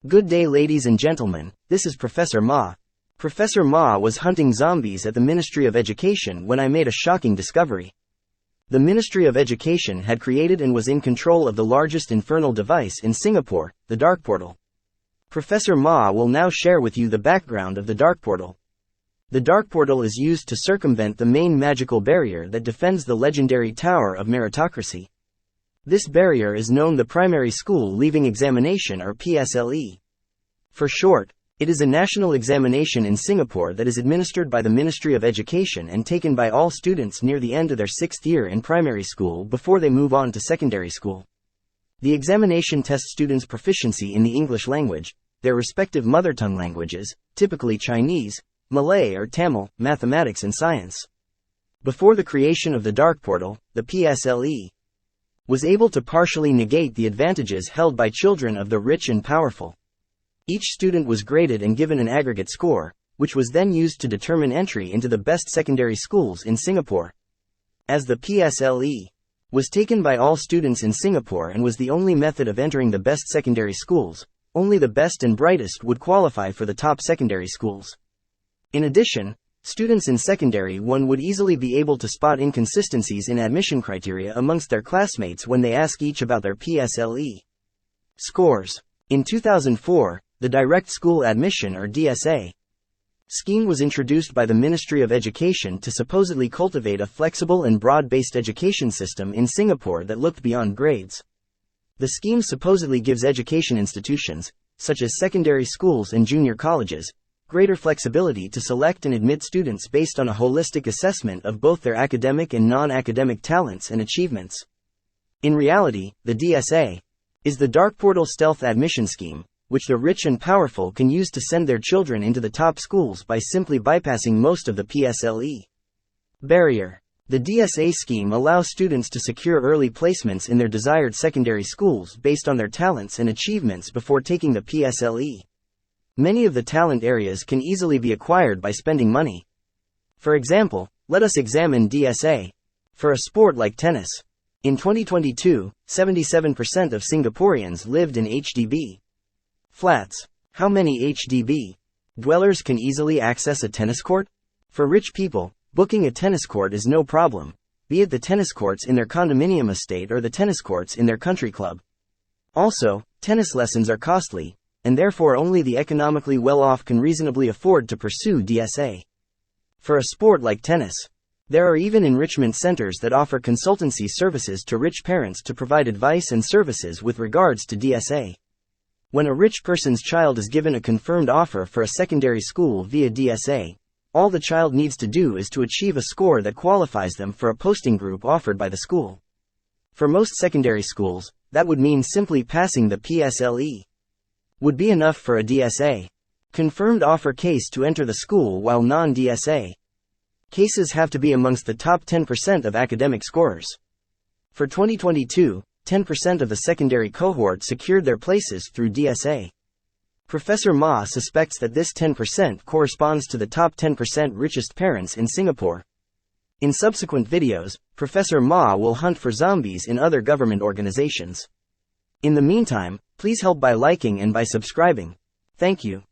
Good day, ladies and gentlemen, this is Professor Ma. Professor Ma was hunting zombies at the Ministry of Education when I made a shocking discovery. The Ministry of Education had created and was in control of the largest infernal device in Singapore, the Darkportal. Professor Ma will now share with you the background of the Darkportal. The Darkportal is used to circumvent the main magical barrier that defends the legendary Tower of Meritocracy. This barrier is known the Primary School Leaving Examination or PSLE. For short, it is a national examination in Singapore that is administered by the Ministry of Education and taken by all students near the end of their 6th year in primary school before they move on to secondary school. The examination tests students' proficiency in the English language, their respective mother tongue languages, typically Chinese, Malay or Tamil, mathematics and science. Before the creation of the Darkportal, the PSLE was able to partially negate the advantages held by children of the rich and powerful. Each student was graded and given an aggregate score, which was then used to determine entry into the best secondary schools in Singapore. As the PSLE was taken by all students in Singapore and was the only method of entering the best secondary schools, only the best and brightest would qualify for the top secondary schools. In addition, students in Secondary 1 would easily be able to spot inconsistencies in admission criteria amongst their classmates when they ask each about their PSLE scores. In 2004, the Direct School Admission or DSA scheme was introduced by the Ministry of Education to supposedly cultivate a flexible and broad-based education system in Singapore that looked beyond grades. The scheme supposedly gives education institutions, such as secondary schools and junior colleges, greater flexibility to select and admit students based on a holistic assessment of both their academic and non-academic talents and achievements. In reality, the DSA is the Darkportal stealth admission scheme, which the rich and powerful can use to send their children into the top schools by simply bypassing most of the PSLE barrier. The DSA scheme allows students to secure early placements in their desired secondary schools based on their talents and achievements before taking the PSLE. Many of the talent areas can easily be acquired by spending money. For example, let us examine DSA for a sport like tennis. In 2022, 77% of Singaporeans lived in HDB flats. How many HDB dwellers can easily access a tennis court? For rich people, booking a tennis court is no problem, be it the tennis courts in their condominium estate or the tennis courts in their country club. Also, tennis lessons are costly, and therefore only the economically well-off can reasonably afford to pursue DSA. For a sport like tennis, there are even enrichment centers that offer consultancy services to rich parents to provide advice and services with regards to DSA. When a rich person's child is given a confirmed offer for a secondary school via DSA, all the child needs to do is to achieve a score that qualifies them for a posting group offered by the school. For most secondary schools, that would mean simply passing the PSLE would be enough for a DSA confirmed offer case to enter the school, while non-DSA cases have to be amongst the top 10% of academic scorers. For 2022, 10% of the secondary cohort secured their places through DSA. Professor Ma suspects that this 10% corresponds to the top 10% richest parents in Singapore. In subsequent videos, Professor Ma will hunt for zombies in other government organizations. In the meantime, please help by liking and by subscribing. Thank you.